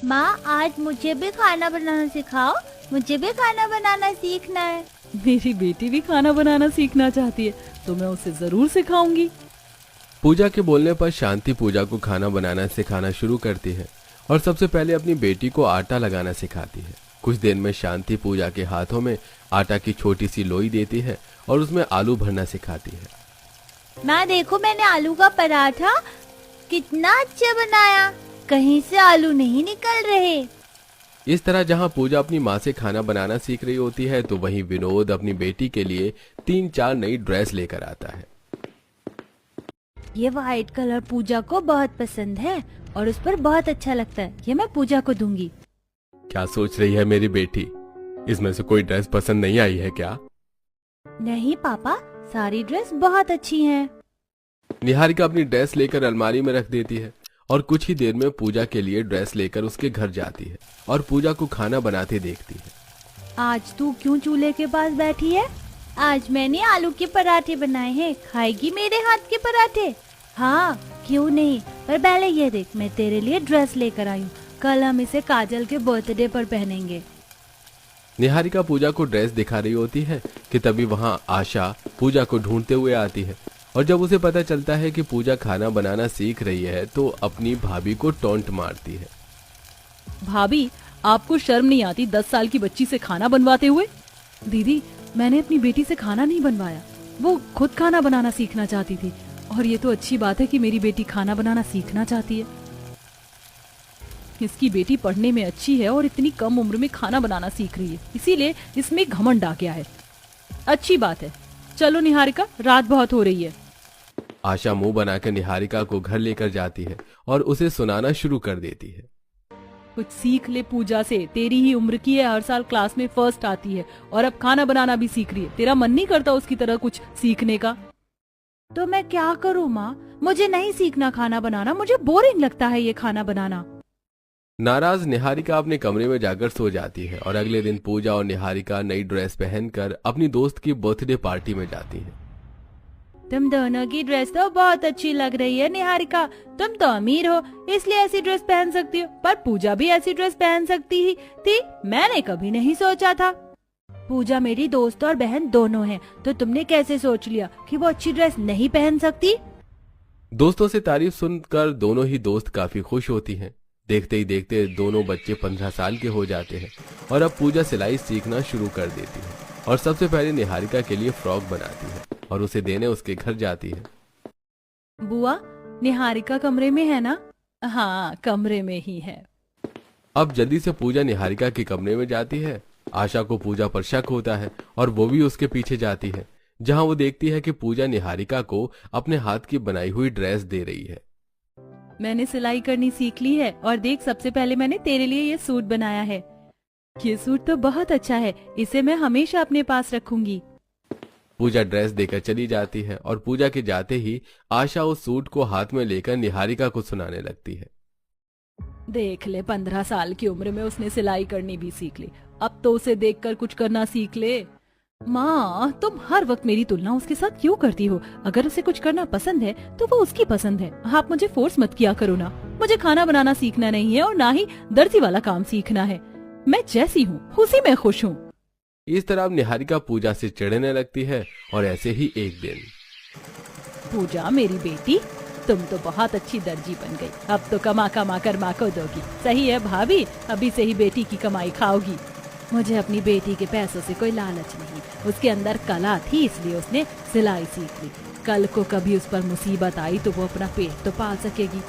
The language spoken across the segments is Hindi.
माँ आज मुझे भी खाना बनाना सिखाओ, मुझे भी खाना बनाना सीखना है। मेरी बेटी भी खाना बनाना सीखना चाहती है तो मैं उसे जरूर सिखाऊंगी। पूजा के बोलने पर शांति पूजा को खाना बनाना सिखाना शुरू करती है और सबसे पहले अपनी बेटी को आटा लगाना सिखाती है। कुछ देर में शांति पूजा के हाथों में आटा की छोटी सी लोई देती है और उसमें आलू भरना सिखाती है। माँ देखो मैंने आलू का पराठा कितना अच्छा बनाया, कहीं से आलू नहीं निकल रहे। इस तरह जहां पूजा अपनी माँ से खाना बनाना सीख रही होती है तो वहीं विनोद अपनी बेटी के लिए 3-4 नई ड्रेस लेकर आता है। ये व्हाइट कलर पूजा को बहुत पसंद है और उस पर बहुत अच्छा लगता है, ये मैं पूजा को दूंगी। क्या सोच रही है मेरी बेटी, इसमें से कोई ड्रेस पसंद नहीं आई है क्या? नहीं पापा, सारी ड्रेस बहुत अच्छी हैं। निहारिका अपनी ड्रेस लेकर अलमारी में रख देती है और कुछ ही देर में पूजा के लिए ड्रेस लेकर उसके घर जाती है और पूजा को खाना बनाते देखती है। आज तू क्यों चूल्हे के पास बैठी है? आज मैंने आलू के पराठे बनाए हैं, खाएगी मेरे हाथ के पराठे? हाँ क्यों नहीं, पर पहले ये देख मैं तेरे लिए ड्रेस लेकर आई हूँ, कल हम इसे काजल के बर्थडे पर पहनेंगे। निहारिका पूजा को ड्रेस दिखा रही होती है कि तभी वहां आशा पूजा को ढूंढते हुए आती है और जब उसे पता चलता है कि पूजा खाना बनाना सीख रही है तो अपनी भाभी को टोंट मारती है। भाभी आपको शर्म नहीं आती 10 साल की बच्ची से खाना बनवाते हुए? दीदी मैंने अपनी बेटी से खाना नहीं बनवाया, वो खुद खाना बनाना सीखना चाहती थी और ये तो अच्छी बात है कि मेरी बेटी खाना बनाना सीखना चाहती है। इसकी बेटी पढ़ने में अच्छी है और इतनी कम उम्र में खाना बनाना सीख रही है, इसीलिए इसमें घमंड आ गया है। अच्छी बात है, चलो निहारिका रात बहुत हो रही है। आशा मुंह बनाकर निहारिका को घर लेकर जाती है और उसे सुनाना शुरू कर देती है। कुछ सीख ले पूजा से, तेरी ही उम्र की है, हर साल क्लास में फर्स्ट आती है और अब खाना बनाना भी सीख रही है। तेरा मन नहीं करता उसकी तरह कुछ सीखने का? तो मैं क्या करूँ माँ, मुझे नहीं सीखना खाना बनाना, मुझे बोरिंग लगता है ये खाना बनाना। नाराज निहारिका अपने कमरे में जाकर सो जाती है और अगले दिन पूजा और निहारिका नई ड्रेस पहनकर अपनी दोस्त की बर्थडे पार्टी में जाती है। तुम दोनों की ड्रेस तो बहुत अच्छी लग रही है निहारिका, तुम तो अमीर हो इसलिए ऐसी ड्रेस पहन सकती हो, पर पूजा भी ऐसी ड्रेस पहन सकती ही थी, मैंने कभी नहीं सोचा था। पूजा मेरी दोस्त और बहन दोनों हैं, तो तुमने कैसे सोच लिया कि वो अच्छी ड्रेस नहीं पहन सकती? दोस्तों से तारीफ सुनकर दोनों ही दोस्त काफी खुश होती हैं। देखते ही देखते दोनों बच्चे 15 साल के हो जाते हैं और अब पूजा सिलाई सीखना शुरू कर देती है और सबसे पहले निहारिका के लिए फ्रॉक बनाती है और उसे देने उसके घर जाती है। बुआ निहारिका कमरे में है ना? हाँ कमरे में ही है। अब जल्दी से पूजा निहारिका के कमरे में जाती है। आशा को पूजा पर शक होता है और वो भी उसके पीछे जाती है, जहां वो देखती है कि पूजा निहारिका को अपने हाथ की बनाई हुई ड्रेस दे रही है। मैंने सिलाई करनी सीख ली है और देख सबसे पहले मैंने तेरे लिए ये सूट बनाया है। ये सूट तो बहुत अच्छा है, इसे मैं हमेशा अपने पास रखूंगी। पूजा ड्रेस देकर चली जाती है और पूजा के जाते ही आशा उस सूट को हाथ में लेकर निहारिका को सुनाने लगती है। देख ले 15 साल की उम्र में उसने सिलाई करनी भी सीख ली, अब तो उसे देखकर कुछ करना सीख ले। माँ तुम हर वक्त मेरी तुलना उसके साथ क्यों करती हो? अगर उसे कुछ करना पसंद है तो वो उसकी पसंद है, आप मुझे फोर्स मत किया करो ना। मुझे खाना बनाना सीखना नहीं है और ना ही दर्जी वाला काम सीखना है, मैं जैसी हूँ उसी में खुश हूँ। इस तरह अब निहारिका पूजा से चिढ़ने लगती है और ऐसे ही एक दिन। पूजा मेरी बेटी तुम तो बहुत अच्छी दर्जी बन गई, अब तो कमा कमा कर माँ को दोगी। सही है भाभी, अभी से ही बेटी की कमाई खाओगी। मुझे अपनी बेटी के पैसों से कोई लालच नहीं, उसके अंदर कला थी इसलिए उसने सिलाई सीख ली। कल को कभी उस पर मुसीबत आई तो वो अपना पेट तो पाल सकेगी।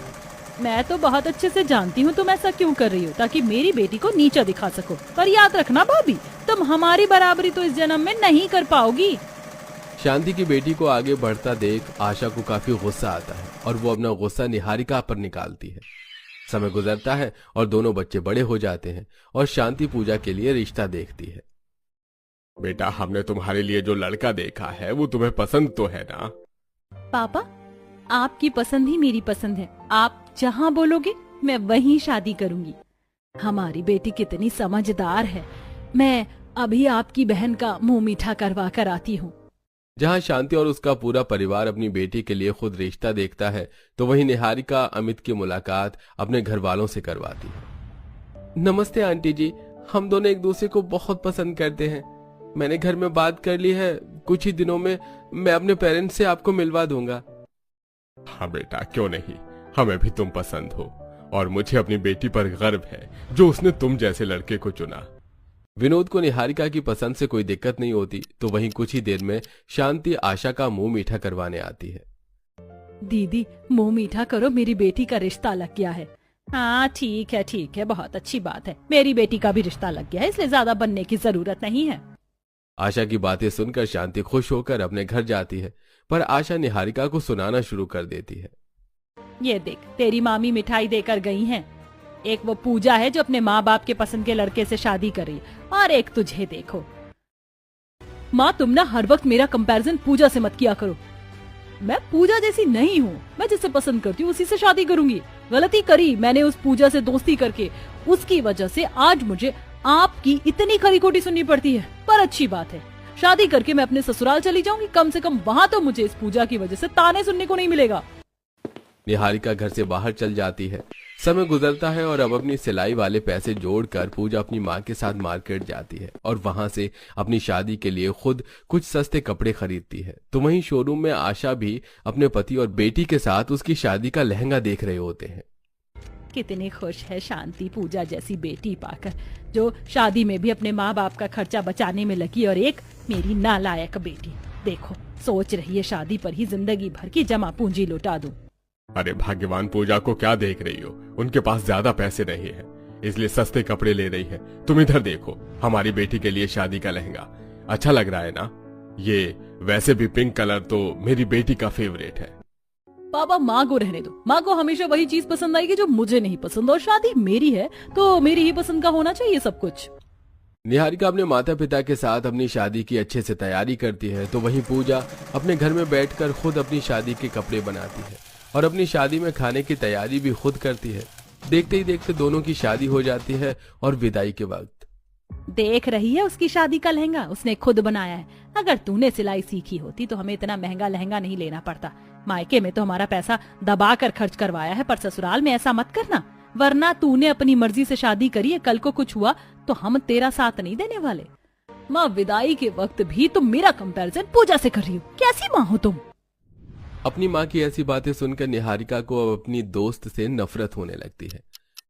मैं तो बहुत अच्छे से जानती हूँ तुम ऐसा क्यों कर रही हो, ताकि मेरी बेटी को नीचा दिखा सको। पर याद रखना भाभी, तुम हमारी बराबरी तो इस जन्म में नहीं कर पाओगी। शांति की बेटी को आगे बढ़ता देख आशा को काफी गुस्सा आता है और वो अपना गुस्सा निहारिका पर निकालती है। समय गुजरता है और दोनों बच्चे बड़े हो जाते हैं और शांति पूजा के लिए रिश्ता देखती है। बेटा हमने तुम्हारे लिए जो लड़का देखा है वो तुम्हें पसंद तो है ना? पापा आपकी पसंद ही मेरी पसंद है, आप जहाँ बोलोगे मैं वहीं शादी करूंगी। हमारी बेटी कितनी समझदार है, मैं अभी आपकी बहन का मुंह मीठा करवा कर आती हूँ। जहां शांति और उसका पूरा परिवार अपनी बेटी के लिए खुद रिश्ता देखता है तो वहीं निहारिका अमित की मुलाकात अपने घर वालों से करवाती है। नमस्ते आंटी जी, हम दोनों एक दूसरे को बहुत पसंद करते हैं। मैंने घर में बात कर ली है, कुछ ही दिनों में मैं अपने पेरेंट्स से आपको मिलवा दूंगा। हाँ बेटा, क्यों नहीं, हमें भी तुम पसंद हो और मुझे अपनी बेटी पर गर्व है जो उसने तुम जैसे लड़के को चुना। विनोद को निहारिका की पसंद से कोई दिक्कत नहीं होती, तो वहीं कुछ ही देर में शांति आशा का मुंह मीठा करवाने आती है। दीदी मुंह मीठा करो, मेरी बेटी का रिश्ता लग गया है। हाँ ठीक है, बहुत अच्छी बात है। मेरी बेटी का भी रिश्ता लग गया है, इसलिए ज्यादा बनने की जरूरत नहीं है। आशा की बातें सुनकर शांति खुश होकर अपने घर जाती है, पर आशा निहारिका को सुनाना शुरू कर देती है। ये देख, तेरी मामी मिठाई देकर गई हैं। एक वो पूजा है जो अपने माँ बाप के पसंद के लड़के से शादी कर रही है, और एक तुझे देखो। माँ तुम ना हर वक्त मेरा कंपैरिजन पूजा से मत किया करो। मैं पूजा जैसी नहीं हूँ, मैं जिसे पसंद करती हूँ उसी से शादी करूंगी। गलती करी मैंने उस पूजा से दोस्ती करके, उसकी वजह से आज मुझे आपकी इतनी खरी खोटी सुननी पड़ती है। पर अच्छी बात है, शादी करके मैं अपने ससुराल चली जाऊंगी, कम से कम वहाँ तो मुझे इस पूजा की वजह से ताने सुनने को नहीं मिलेगा। निहारिका घर से बाहर चल जाती है। समय गुजरता है और अब अपनी सिलाई वाले पैसे जोड़कर पूजा अपनी माँ के साथ मार्केट जाती है और वहां से अपनी शादी के लिए खुद कुछ सस्ते कपड़े खरीदती है। तो वहीं शोरूम में आशा भी अपने पति और बेटी के साथ उसकी शादी का लहंगा देख रहे होते हैं। कितनी खुश है शांति पूजा जैसी बेटी पाकर, जो शादी में भी अपने माँ बाप का खर्चा बचाने में लगी, और एक मेरी नालायक बेटी देखो सोच रही है शादी पर ही जिंदगी भर की जमा पूंजी लुटा दूं। अरे भाग्यवान पूजा को क्या देख रही हो, उनके पास ज्यादा पैसे नहीं है इसलिए सस्ते कपड़े ले रही है। तुम इधर देखो, हमारी बेटी के लिए शादी का लहंगा अच्छा लग रहा है ना? ये वैसे भी पिंक कलर तो मेरी बेटी का फेवरेट है। पापा माँ को रहने दो, माँ को हमेशा वही चीज पसंद आएगी जो मुझे नहीं पसंद, और शादी मेरी है तो मेरी ही पसंद का होना चाहिए सब कुछ। निहारिका अपने माता पिता के साथ अपनी शादी की अच्छे से तैयारी करती है, तो वहीं पूजा अपने घर में बैठकर खुद अपनी शादी के कपड़े बनाती है और अपनी शादी में खाने की तैयारी भी खुद करती है। देखते ही देखते दोनों की शादी हो जाती है और विदाई के वक्त देख रही है उसकी शादी का लहंगा उसने खुद बनाया है। अगर तूने सिलाई सीखी होती तो हमें इतना महंगा लहंगा नहीं लेना पड़ता। मायके में तो हमारा पैसा दबा कर खर्च करवाया है, पर ससुराल में ऐसा मत करना, वरना तूने अपनी मर्जी से शादी करी है, कल को कुछ हुआ तो हम तेरा साथ नहीं देने वाले। माँ विदाई के वक्त भी तुम मेरा कंपैरिजन पूजा से कर रही हो, कैसी माँ हो तुम? अपनी माँ की ऐसी बातें सुनकर निहारिका को अब अपनी दोस्त से नफरत होने लगती है।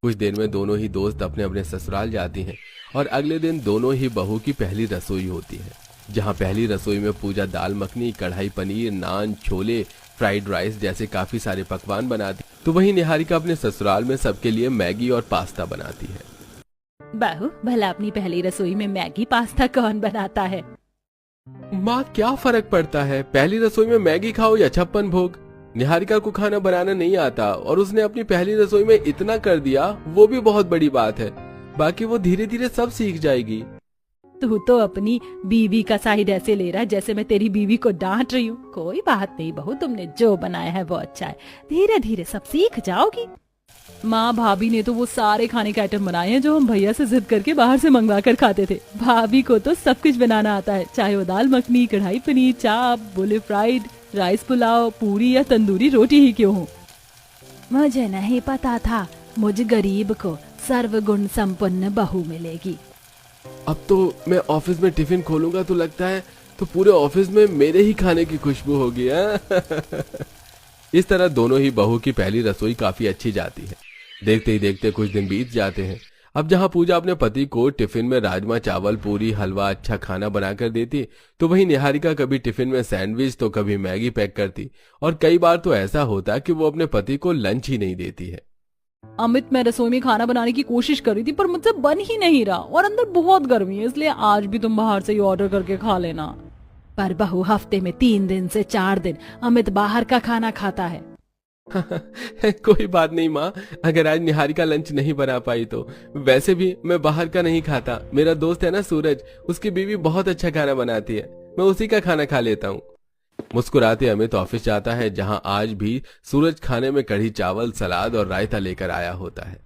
कुछ देर में दोनों ही दोस्त अपने अपने ससुराल जाती हैं और अगले दिन दोनों ही बहू की पहली रसोई होती है, जहाँ पहली रसोई में पूजा दाल मखनी, कढ़ाई पनीर, नान, छोले, फ्राइड राइस जैसे काफी सारे पकवान बनाती, तो वहीं निहारिका अपने ससुराल में सबके लिए मैगी और पास्ता बनाती है। बहू भला अपनी पहली रसोई में मैगी पास्ता कौन बनाता है? माँ क्या फर्क पड़ता है, पहली रसोई में मैगी खाओ या छप्पन भोग। निहारिका को खाना बनाना नहीं आता और उसने अपनी पहली रसोई में इतना कर दिया, वो भी बहुत बड़ी बात है। बाकी वो धीरे धीरे सब सीख जाएगी। तू तो अपनी बीवी का साइड ऐसे ले रहा है जैसे मैं तेरी बीवी को डांट रही हूँ। कोई बात नहीं बहू, तुमने जो बनाया है वो अच्छा है, धीरे धीरे सब सीख जाओगी। माँ भाभी ने तो वो सारे खाने के आइटम बनाए हैं जो हम भैया से जिद करके बाहर से मंगवा कर खाते थे। भाभी को तो सब कुछ बनाना आता है, चाहे वो दाल मखनी, कढ़ाई पनीर, चाप, बोले फ्राइड राइस, पुलाव, पूरी या तंदूरी रोटी ही क्यों हो। मुझे नहीं पता था मुझ गरीब को सर्वगुण संपन्न बहू मिलेगी। अब तो मैं ऑफिस में टिफिन खोलूंगा तो लगता है तो पूरे ऑफिस में मेरे ही खाने की खुशबू होगी। इस तरह दोनों ही बहू की पहली रसोई काफी अच्छी जाती है। देखते ही देखते कुछ दिन बीत जाते हैं। अब जहां पूजा अपने पति को टिफिन में राजमा चावल, पूरी, हलवा, अच्छा खाना बनाकर देती, तो वहीं निहारिका कभी टिफिन में सैंडविच तो कभी मैगी पैक करती, और कई बार तो ऐसा होता कि वो अपने पति को लंच ही नहीं देती है। अमित, मैं रसोई में खाना बनाने की कोशिश कर रही थी पर मुझसे बन ही नहीं रहा, और अंदर बहुत गर्मी है, इसलिए आज भी तुम बाहर से ही ऑर्डर करके खा लेना। पर बहू हफ्ते में 3 दिन से 4 दिन अमित बाहर का खाना खाता है। कोई बात नहीं माँ, अगर आज निहारिका लंच नहीं बना पाई तो वैसे भी मैं बाहर का नहीं खाता। मेरा दोस्त है ना सूरज, उसकी बीवी बहुत अच्छा खाना बनाती है, मैं उसी का खाना खा लेता हूँ। मुस्कुराते अमित ऑफिस जाता है, जहां आज भी सूरज खाने में कढ़ी चावल, सलाद और रायता लेकर आया होता है।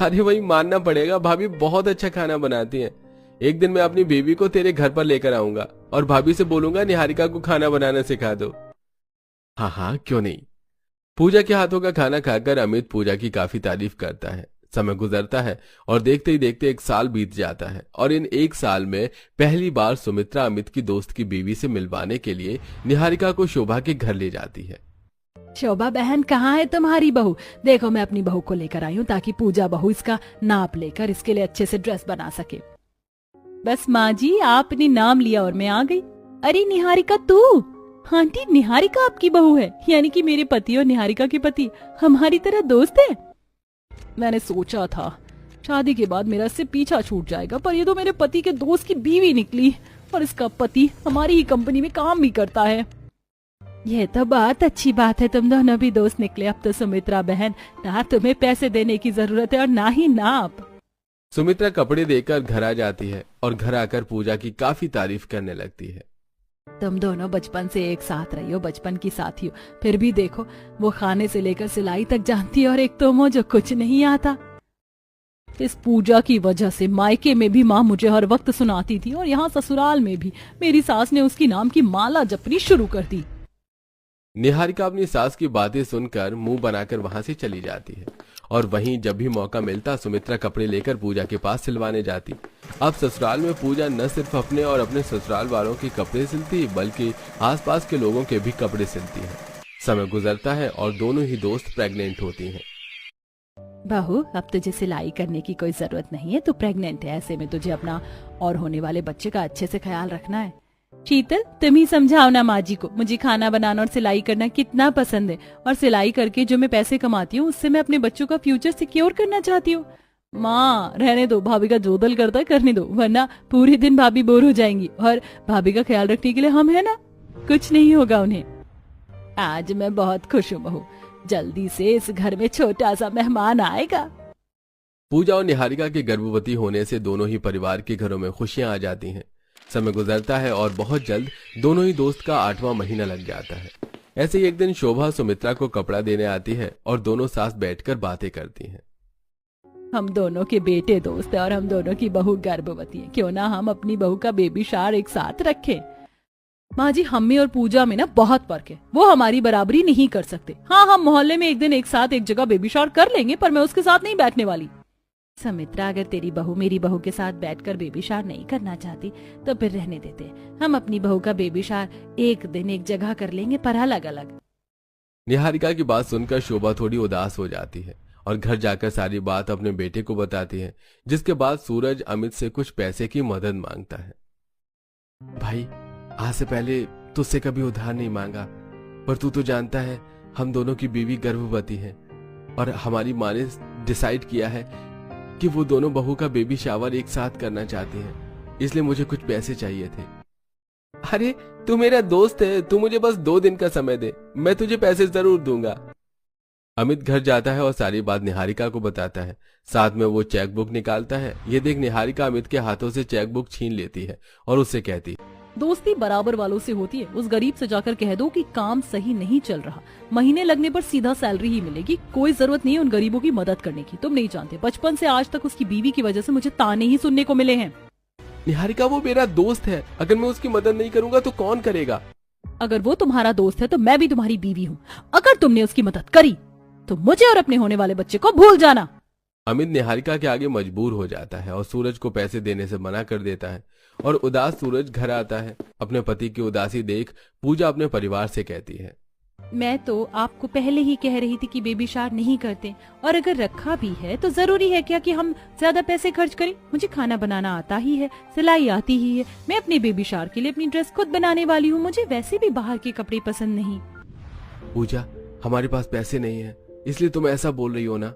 अरे वही मानना पड़ेगा, भाभी बहुत अच्छा खाना बनाती है। एक दिन मैं अपनी बीवी को तेरे घर पर लेकर आऊंगा और भाभी से बोलूंगा निहारिका को खाना बनाना सिखा दो। हाँ हाँ क्यों नहीं। पूजा के हाथों का खाना खाकर अमित पूजा की काफी तारीफ करता है। समय गुजरता है और देखते ही देखते 1 साल बीत जाता है और इन 1 साल में पहली बार सुमित्रा अमित की दोस्त की बीवी से मिलवाने के लिए निहारिका को शोभा के घर ले जाती है। शोभा बहन, कहाँ है तुम्हारी बहू? देखो, मैं अपनी बहू को लेकर आई हूँ ताकि पूजा बहू इसका नाप लेकर इसके लिए अच्छे से ड्रेस बना सके। बस माँ जी, आपने नाम लिया और मैं आ गई। अरे निहारिका, तू? आंटी, निहारिका आपकी बहू है, यानी कि मेरे पति और निहारिका के पति हमारी तरह दोस्त है। मैंने सोचा था शादी के बाद मेरा इससे पीछा छूट जाएगा, पर ये तो मेरे पति के दोस्त की बीवी निकली और इसका पति हमारी ही कंपनी में काम भी करता है। यह तो बहुत अच्छी बात है, तुम दोनों भी दोस्त निकले। अब तो सुमित्रा बहन, ना तुम्हें पैसे देने की जरूरत है और ना ही नाप। सुमित्रा कपड़े देकर घर आ जाती है और घर आकर पूजा की काफी तारीफ करने लगती है। तुम दोनों बचपन से एक साथ रही हो, बचपन की साथी हो, फिर भी देखो, वो खाने से लेकर सिलाई तक जानती है और एक तुम हो जो कुछ नहीं आता। इस पूजा की वजह से मायके में भी माँ मुझे हर वक्त सुनाती थी और यहाँ ससुराल में भी मेरी सास ने उसकी नाम की माला जपनी शुरू कर दी। निहारिका अपनी सास की बातें सुनकर मुंह बनाकर वहां से चली जाती है और वहीं जब भी मौका मिलता सुमित्रा कपड़े लेकर पूजा के पास सिलवाने जाती। अब ससुराल में पूजा न सिर्फ अपने और अपने ससुराल वालों के कपड़े सिलती बल्कि आसपास के लोगों के भी कपड़े सिलती है। समय गुजरता है और दोनों ही दोस्त प्रेग्नेंट होती हैं। बहू, अब तुझे सिलाई करने की कोई जरूरत नहीं है, तू प्रेग्नेंट है, ऐसे में तुझे अपना और होने वाले बच्चे का अच्छे से ख्याल रखना है। शीतल, तुम ही समझाओ ना माँ जी को, मुझे खाना बनाना और सिलाई करना कितना पसंद है और सिलाई करके जो मैं पैसे कमाती हूँ उससे मैं अपने बच्चों का फ्यूचर सिक्योर करना चाहती हूँ। माँ, रहने दो, भाभी का जो दिल करता है करने दो, वरना पूरे दिन भाभी बोर हो जाएंगी और भाभी का ख्याल रखने के लिए हम है ना, कुछ नहीं होगा उन्हें। आज मैं बहुत खुश हूँ बहू, जल्दी से इस घर में छोटा सा मेहमान आएगा। पूजा और निहारिका के गर्भवती होने से दोनों ही परिवार के घरों में खुशियां आ जाती हैं। समय गुजरता है और बहुत जल्द दोनों ही दोस्त का 8वां महीना लग जाता है। ऐसे ही एक दिन शोभा सुमित्रा को कपड़ा देने आती है और दोनों साथ बैठकर बातें करती हैं। हम दोनों के बेटे दोस्त हैं और हम दोनों की बहू गर्भवती है, क्यों ना हम अपनी बहू का बेबी शावर एक साथ रखें। माँ जी, हम में और पूजा में ना बहुत फर्क है, वो हमारी बराबरी नहीं कर सकते। हाँ, हम मोहल्ले में एक दिन एक साथ एक जगह बेबी शावर कर लेंगे, पर मैं उसके साथ नहीं बैठने वाली। सुमित्रा, अगर तेरी बहू मेरी बहू के साथ बैठकर बेबी शावर नहीं करना चाहती तो फिर रहने देते, हम अपनी बहू का बेबी शावर एक दिन एक जगह कर लेंगे, पर अलग अलग। निहारिका की बात सुनकर शोभा थोड़ी उदास हो जाती है और घर जाकर सारी बात अपने बेटे को बताती है, जिसके बाद सूरज अमित से कुछ पैसे की मदद मांगता है। भाई, आज से पहले तुझसे कभी उधार नहीं मांगा, पर तू तो जानता है हम दोनों की बीवी गर्भवती है और हमारी माँ ने डिसाइड किया है कि वो दोनों बहू का बेबी शावर एक साथ करना चाहती हैं, इसलिए मुझे कुछ पैसे चाहिए थे। अरे, तू मेरा दोस्त है, तू मुझे बस 2 दिन का समय दे, मैं तुझे पैसे जरूर दूंगा। अमित घर जाता है और सारी बात निहारिका को बताता है। साथ में वो चेकबुक निकालता है। ये देख निहारिका अमित के हाथों से चेकबुक छीन लेती है और उससे कहती, दोस्ती बराबर वालों से होती है, उस गरीब से जाकर कह दो कि काम सही नहीं चल रहा, महीने लगने पर सीधा सैलरी ही मिलेगी, कोई जरूरत नहीं है उन गरीबों की मदद करने की। तुम नहीं जानते, बचपन से आज तक उसकी बीवी की वजह से मुझे ताने ही सुनने को मिले हैं। निहारिका, वो मेरा दोस्त है, अगर मैं उसकी मदद नहीं करूंगा तो कौन करेगा? अगर वो तुम्हारा दोस्त है तो मैं भी तुम्हारी बीवी हूँ, अगर तुमने उसकी मदद करी तो मुझे और अपने होने वाले बच्चे को भूल जाना। अमित निहारिका के आगे मजबूर हो जाता है और सूरज को पैसे देने से मना कर देता है और उदास सूरज घर आता है। अपने पति की उदासी देख पूजा अपने परिवार से कहती है, मैं तो आपको पहले ही कह रही थी कि बेबी शावर नहीं करते, और अगर रखा भी है तो जरूरी है क्या कि हम ज्यादा पैसे खर्च करें? मुझे खाना बनाना आता ही है, सिलाई आती ही है, मैं अपने बेबी शावर के लिए अपनी ड्रेस खुद बनाने वाली हूँ, मुझे वैसे भी बाहर के कपड़े पसंद नहीं। पूजा, हमारे पास पैसे नहीं है, इसलिए तुम ऐसा बोल रही हो ना?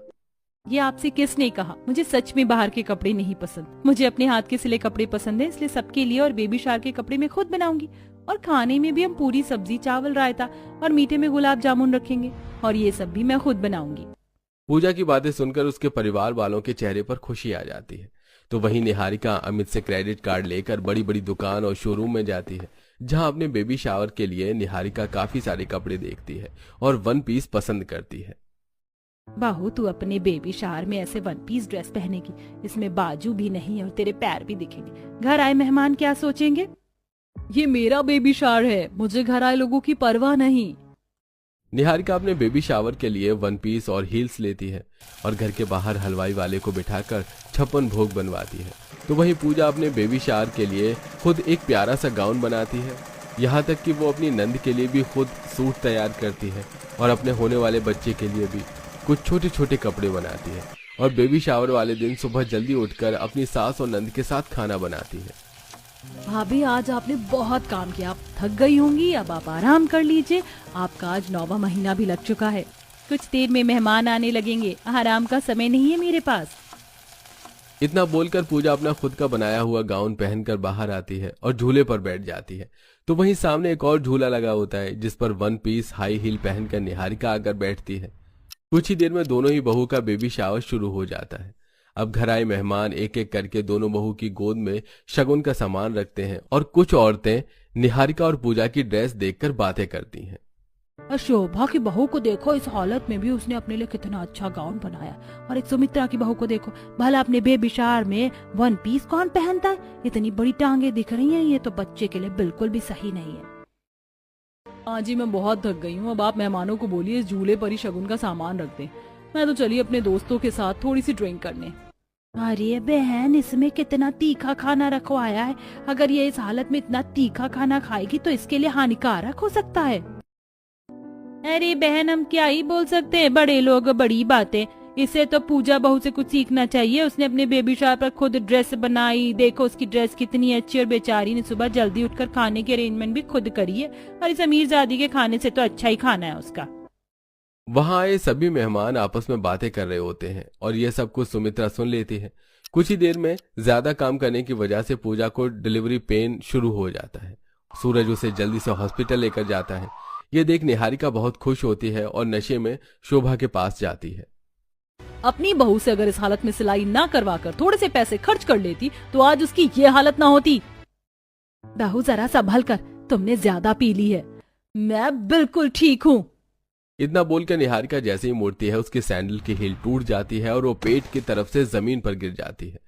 ये आपसे किसने कहा? मुझे सच में बाहर के कपड़े नहीं पसंद, मुझे अपने हाथ के सिले कपड़े पसंद है, इसलिए सबके लिए और बेबी शावर के कपड़े मैं खुद बनाऊंगी। और खाने में भी हम पूरी सब्जी, चावल, रायता और मीठे में गुलाब जामुन रखेंगे, और ये सब भी मैं खुद बनाऊंगी। पूजा की बातें सुनकर उसके परिवार वालों के चेहरे पर खुशी आ जाती है। तो वहीं निहारिका अमित से क्रेडिट कार्ड लेकर बड़ी बड़ी दुकान और शोरूम में जाती है, जहां अपने बेबी शावर के लिए निहारिका काफी सारे कपड़े देखती है और 1 पीस पसंद करती है। बाहू, तू अपने बेबी शावर में ऐसे 1 पीस ड्रेस पहनेगी, इसमें बाजू भी नहीं और तेरे पैर भी दिखेंगे, घर आए मेहमान क्या सोचेंगे? ये मेरा बेबी शावर है, मुझे घर आए लोगों की परवाह नहीं। निहारिका अपने बेबी शावर के लिए वन पीस और हील्स लेती है और घर के बाहर हलवाई वाले को बिठाकर 56 भोग बनवाती है। तो वहीं पूजा अपने बेबी शावर के लिए खुद एक प्यारा सा गाउन बनाती है। यहाँ तक कि वो अपनी नंद के लिए भी खुद सूट तैयार करती है और अपने होने वाले बच्चे के लिए भी कुछ छोटे छोटे कपड़े बनाती है। और बेबी शावर वाले दिन सुबह जल्दी उठकर अपनी सास और नंद के साथ खाना बनाती है। भाभी आज आपने बहुत काम किया, आप थक गई होंगी, अब आप आराम कर लीजिए। आपका आज 9वां महीना भी लग चुका है। कुछ देर में मेहमान आने लगेंगे, आराम का समय नहीं है मेरे पास। इतना बोलकर पूजा अपना खुद का बनाया हुआ गाउन पहनकर बाहर आती है और झूले पर बैठ जाती है। तो वहीं सामने एक और झूला लगा होता है जिस पर वन पीस हाई हील पहनकर निहारिका आकर बैठती है। कुछ ही देर में दोनों ही बहू का बेबी शावर शुरू हो जाता है। अब घर आए मेहमान एक एक करके दोनों बहू की गोद में शगुन का सामान रखते हैं और कुछ औरतें निहारिका और पूजा की ड्रेस देखकर बातें करती हैं। शोभा की बहू को देखो, इस हालत में भी उसने अपने लिए कितना अच्छा गाउन बनाया। और एक सुमित्रा की बहू को देखो, भला अपने बेबी शावर में वन पीस कौन पहनता है? इतनी बड़ी टांगे दिख रही हैं, ये तो बच्चे के लिए बिल्कुल भी सही नहीं है। हाँ जी, मैं बहुत थक गई हूँ। अब आप मेहमानों को बोलिए इस झूले पर ही शगुन का सामान रख दें। मैं तो चली अपने दोस्तों के साथ थोड़ी सी ड्रिंक करने। अरे बहन, इसमें कितना तीखा खाना रखवाया है। अगर ये इस हालत में इतना तीखा खाना खाएगी तो इसके लिए हानिकारक हो सकता है। अरे बहन, हम क्या ही बोल सकते हैं, बड़े लोग बड़ी बातें। इसे तो पूजा बहू से कुछ सीखना चाहिए। उसने अपने बेबी शावर पर खुद ड्रेस बनाई, देखो उसकी ड्रेस कितनी अच्छी। और बेचारी ने सुबह जल्दी उठकर खाने की अरेंजमेंट भी खुद करी है। और इस अमीरजादी के खाने से तो अच्छा ही खाना है उसका। वहां आए सभी मेहमान आपस में बातें कर रहे होते हैं और ये सब कुछ सुमित्रा सुन लेती है। कुछ ही देर में ज्यादा काम करने की वजह से पूजा को डिलीवरी पेन शुरू हो जाता है। सूरज उसे जल्दी से हॉस्पिटल लेकर जाता है। ये देख निहारिका बहुत खुश होती है और नशे में शोभा के पास जाती है। अपनी बहू से अगर इस हालत में सिलाई ना करवाकर थोड़े से पैसे खर्च कर लेती तो आज उसकी ये हालत ना होती। बहू जरा संभल कर, तुमने ज्यादा पी ली है। मैं बिल्कुल ठीक हूँ। इतना बोलकर निहारिका जैसे ही मुड़ती है उसके सैंडल की हील टूट जाती है और वो पेट की तरफ से जमीन पर गिर जाती है।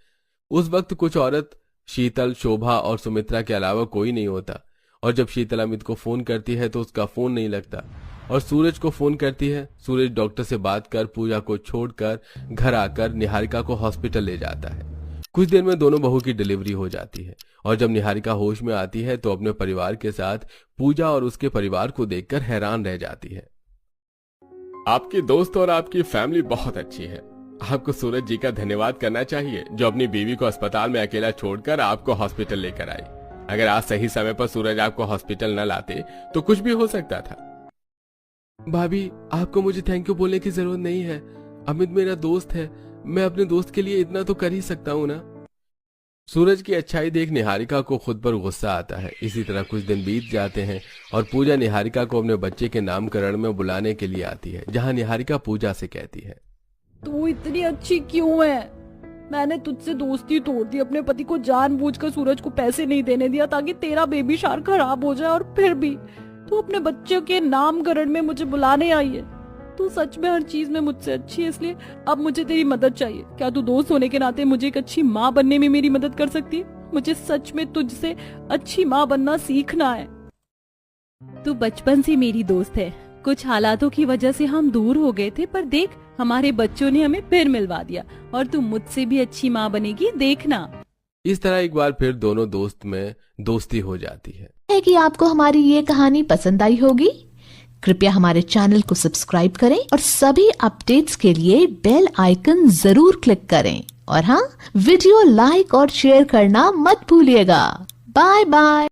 उस वक्त कुछ औरत शीतल, शोभा और सुमित्रा के अलावा कोई नहीं होता। और जब शीतल अमित को फोन करती है तो उसका फोन नहीं लगता और सूरज को फोन करती है। सूरज डॉक्टर से बात कर पूजा को छोड़कर घर आकर निहारिका को हॉस्पिटल ले जाता है। कुछ देर में दोनों बहू की डिलीवरी हो जाती है और जब निहारिका होश में आती है तो अपने परिवार के साथ पूजा और उसके परिवार को देखकर हैरान रह जाती है। आपकी दोस्त और आपकी फैमिली बहुत अच्छी है। आपको सूरज जी का धन्यवाद करना चाहिए जो अपनी बीवी को अस्पताल में अकेला छोड़कर आपको हॉस्पिटल लेकर आई। अगर आज सही समय पर सूरज आपको हॉस्पिटल न लाते तो कुछ भी हो सकता था। भाभी, आपको मुझे थैंक यू बोलने की जरूरत नहीं है। अमित मेरा दोस्त है, मैं अपने दोस्त के लिए इतना तो कर ही सकता हूँ ना। सूरज की अच्छाई देख निहारिका को खुद पर गुस्सा आता है। इसी तरह कुछ दिन बीत जाते हैं और पूजा निहारिका को अपने बच्चे के नामकरण में बुलाने के लिए आती है, जहाँ निहारिका पूजा से कहती है, तू इतनी अच्छी क्यों है? मैंने तुझसे दोस्ती तोड़ दी। अपने पति को जानबूझकर सूरज को पैसे नहीं देने दिया ताकि तेरा बेबी शावर खराब हो जाए, और फिर भी तू अपने बच्चे के नामकरण में मुझे बुलाने आई है। तू सच में हर चीज में मुझसे अच्छी है, इसलिए अब मुझे तेरी मदद चाहिए। क्या तू दोस्त होने के नाते मुझे एक अच्छी माँ बनने में मेरी मदद कर सकती है? मुझे सच में तुझसे अच्छी माँ बनना सीखना है। तू बचपन से मेरी दोस्त है। कुछ हालातों की वजह से हम दूर हो गए थे, पर देख हमारे बच्चों ने हमें फिर मिलवा दिया और तू मुझसे भी अच्छी माँ बनेगी, देखना। इस तरह एक बार फिर दोनों दोस्त में दोस्ती हो जाती है। कि आपको हमारी ये कहानी पसंद आई होगी। कृपया हमारे चैनल को सब्सक्राइब करें और सभी अपडेट्स के लिए बेल आइकन जरूर क्लिक करें। और हाँ, वीडियो लाइक और शेयर करना मत भूलिएगा। Bye bye.